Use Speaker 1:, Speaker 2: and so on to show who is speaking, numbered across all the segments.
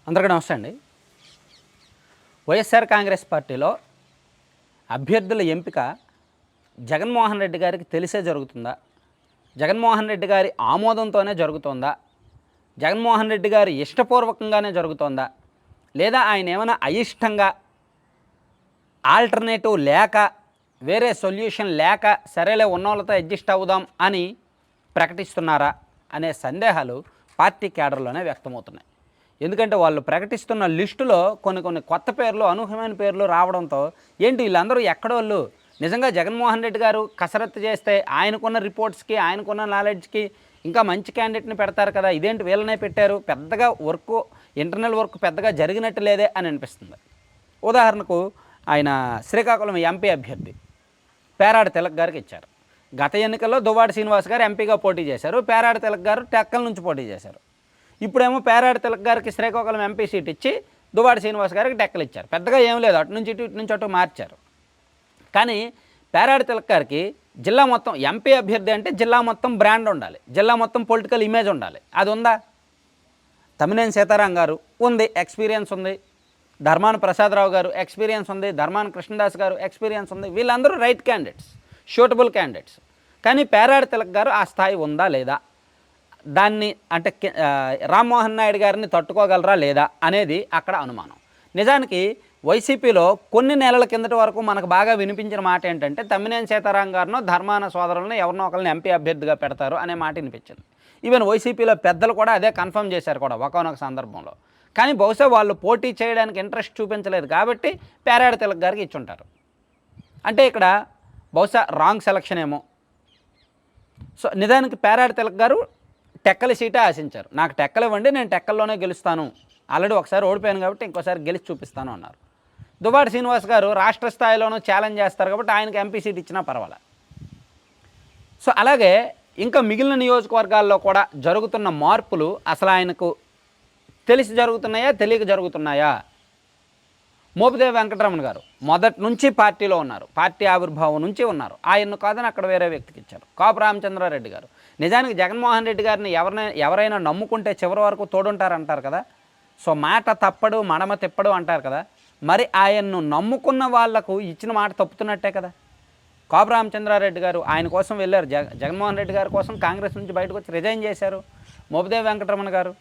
Speaker 1: అందరికీ నమస్తే అండి. వైఎస్ఆర్ కాంగ్రెస్ పార్టీలో అభ్యర్థుల ఎంపిక జగన్మోహన్ రెడ్డి గారికి తెలిసే జరుగుతుందా? జగన్మోహన్ రెడ్డి గారి ఆమోదంతోనే జరుగుతోందా? జగన్మోహన్ రెడ్డి గారి ఇష్టపూర్వకంగానే జరుగుతోందా? లేదా ఆయన ఏమైనా అయిష్టంగా ఆల్టర్నేటివ్ లేక వేరే సొల్యూషన్ లేక సరేలే ఉన్నోళ్ళతో అడ్జస్ట్ అవుదాం అని ప్రకటిస్తున్నారా అనే సందేహాలు పార్టీ క్యాడర్లోనే వ్యక్తమవుతున్నాయి. ఎందుకంటే వాళ్ళు ప్రకటిస్తున్న లిస్టులో కొన్ని కొత్త పేర్లు, అనూహ్యమైన పేర్లు రావడంతో ఏంటి వీళ్ళందరూ ఎక్కడోళ్ళు? నిజంగా జగన్మోహన్ రెడ్డి గారు కసరత్తు చేస్తే ఆయనకున్న రిపోర్ట్స్కి, ఆయనకున్న నాలెడ్జ్కి ఇంకా మంచి క్యాండిడేట్ని పెడతారు కదా, ఇదేంటి వీళ్ళనే పెట్టారు, పెద్దగా వర్క్, ఇంటర్నల్ వర్క్ పెద్దగా జరిగినట్టు లేదే అని అనిపిస్తుంది. ఉదాహరణకు ఆయన శ్రీకాకుళం ఎంపీ అభ్యర్థి పేరాడ తిలక్ గారికి ఇచ్చారు. గత ఎన్నికల్లో దువ్వాడ శ్రీనివాస్ గారు ఎంపీగా పోటీ చేశారు, పేరాడ తిలక్ గారు టెక్కల నుంచి పోటీ చేశారు. ఇప్పుడేమో పేరాడ తిలక్ గారికి శ్రీకాకుళం ఎంపీ సీట్ ఇచ్చి దువ్వాడ శ్రీనివాస్ గారికి టెక్కలు ఇచ్చారు. పెద్దగా ఏం లేదు, అటు నుంచి ఇటు నుంచి అటు మార్చారు. కానీ పేరాడ తిలక్ గారికి జిల్లా మొత్తం ఎంపీ అభ్యర్థి అంటే జిల్లా మొత్తం బ్రాండ్ ఉండాలి, జిల్లా మొత్తం పొలిటికల్ ఇమేజ్ ఉండాలి. అది ఉందా? తమ్మినేని సీతారాం గారు ఉంది, ఎక్స్పీరియన్స్ ఉంది. ధర్మాన ప్రసాదరావు గారు ఎక్స్పీరియన్స్ ఉంది, ధర్మాన కృష్ణదాస్ గారు ఎక్స్పీరియన్స్ ఉంది. వీళ్ళందరూ రైట్ క్యాండిడేట్స్, షూటబుల్ క్యాండిడేట్స్. కానీ పేరాడ తిలక్ గారు ఆ స్థాయి ఉందా లేదా, దాన్ని అంటే రామ్మోహన్ నాయుడు గారిని తట్టుకోగలరా లేదా అనేది అక్కడ అనుమానం. నిజానికి వైసీపీలో కొన్ని నెలల కిందటి వరకు మనకు బాగా వినిపించిన మాట ఏంటంటే తమ్మినేని సీతారాం గారినో ధర్మాన సోదరులను ఎవరినో ఒకరిని ఎంపీ అభ్యర్థిగా పెడతారు అనే మాట వినిపించింది. ఈవెన్ వైసీపీలో పెద్దలు కూడా అదే కన్ఫర్మ్ చేశారు కూడా ఒకనొక సందర్భంలో. కానీ బహుశా వాళ్ళు పోటీ చేయడానికి ఇంట్రెస్ట్ చూపించలేదు కాబట్టి పేరాడ తిలక్ గారికి ఇచ్చుంటారు. అంటే ఇక్కడ బహుశా రాంగ్ సెలక్షన్ ఏమో. సో నిజానికి పేరాడ తిలక్ గారు టెక్కల సీటే ఆశించారు. నాకు టెక్కలు ఇవ్వండి, నేను టెక్కల్లోనే గెలుస్తాను, ఆల్రెడీ ఒకసారి ఓడిపోయాను కాబట్టి ఇంకోసారి గెలిచి చూపిస్తాను అన్నారు. దువ్వాడ శ్రీనివాస్ గారు రాష్ట్ర స్థాయిలోనూ ఛాలెంజ్ చేస్తారు కాబట్టి ఆయనకు ఎంపీ సీట్ ఇచ్చినా పర్వాలే. సో అలాగే ఇంకా మిగిలిన నియోజకవర్గాల్లో కూడా జరుగుతున్న మార్పులు అసలు ఆయనకు తెలిసి జరుగుతున్నాయా, తెలియక జరుగుతున్నాయా? మోపిదేవి వెంకటరమణ గారు మొదటి నుంచి పార్టీలో ఉన్నారు, పార్టీ ఆవిర్భావం నుంచి ఉన్నారు. ఆయన్ను కాదని అక్కడ వేరే వ్యక్తికి ఇచ్చారు. కాపు రామచంద్రారెడ్డి గారు నిజానికి జగన్మోహన్ రెడ్డి గారిని ఎవరైనా నమ్ముకుంటే చివరి వరకు తోడుంటారంటారు కదా. సో మాట తప్పడు మడమ తిప్పడు అంటారు కదా. మరి ఆయన్ను నమ్ముకున్న వాళ్లకు ఇచ్చిన మాట తప్పుతున్నట్టే కదా. కాపు రామచంద్రారెడ్డి గారు ఆయన కోసం వెళ్ళారు, జగన్మోహన్ రెడ్డి గారి కోసం కాంగ్రెస్ నుంచి బయటకు వచ్చి రిజైన్ చేశారు మోపిదేవి వెంకటరమణ గారు.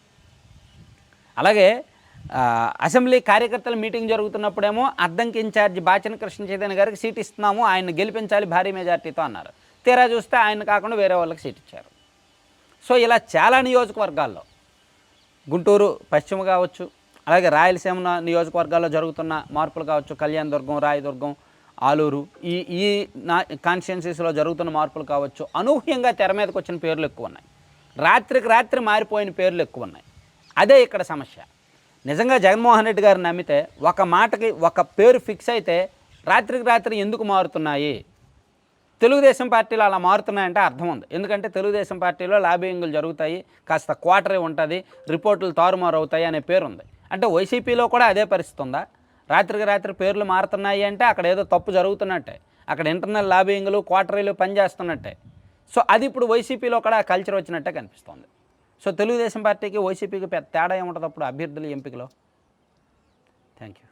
Speaker 1: అలాగే అసెంబ్లీ కార్యకర్తల మీటింగ్ జరుగుతున్నప్పుడేమో అద్దంకి ఇన్ఛార్జి బాచిన కృష్ణ చైతన్య గారికి సీట్ ఇస్తున్నాము, ఆయన్ని గెలిపించాలి భారీ మెజార్టీతో అన్నారు. తీరా చూస్తే ఆయన కాకుండా వేరే వాళ్ళకి సీట్ ఇచ్చారు. సో ఇలా చాలా నియోజకవర్గాల్లో గుంటూరు పశ్చిమ కావచ్చు, అలాగే రాయలసీమ నియోజకవర్గాల్లో జరుగుతున్న మార్పులు కావచ్చు, కళ్యాణదుర్గం, రాయదుర్గం, ఆలూరు, ఈ కాన్స్టిట్యున్సీస్లో జరుగుతున్న మార్పులు కావచ్చు, అనూహ్యంగా తెర మీదకి వచ్చిన పేర్లు ఎక్కువ ఉన్నాయి. రాత్రికి రాత్రి మారిపోయిన పేర్లు ఎక్కువ ఉన్నాయి. అదే ఇక్కడ సమస్య. నిజంగా జగన్మోహన్ రెడ్డి గారిని నమ్మితే ఒక మాటకి ఒక పేరు ఫిక్స్ అయితే రాత్రికి రాత్రి ఎందుకు మారుతున్నాయి? తెలుగుదేశం పార్టీలో అలా మారుతున్నాయంటే అర్థం ఉంది. ఎందుకంటే తెలుగుదేశం పార్టీలో లాబింగ్లు జరుగుతాయి, కాస్త క్వార్టరీ ఉంటుంది, రిపోర్టులు తారుమారు అవుతాయి అనే పేరు ఉంది. అంటే వైసీపీలో కూడా అదే పరిస్థితి ఉందా? రాత్రికి రాత్రి పేర్లు మారుతున్నాయి అంటే అక్కడ ఏదో తప్పు జరుగుతున్నట్టే, అక్కడ ఇంటర్నల్ లాబింగ్లు, క్వార్టరీలు పనిచేస్తున్నట్టే. సో అది ఇప్పుడు వైసీపీలో కూడా కల్చర్ వచ్చినట్టే కనిపిస్తుంది. సో తెలుగుదేశం పార్టీకి వైసీపీకి పెద్ద తేడా ఏముంటుంది అప్పుడు అభ్యర్థుల ఎంపికలో? Thank you.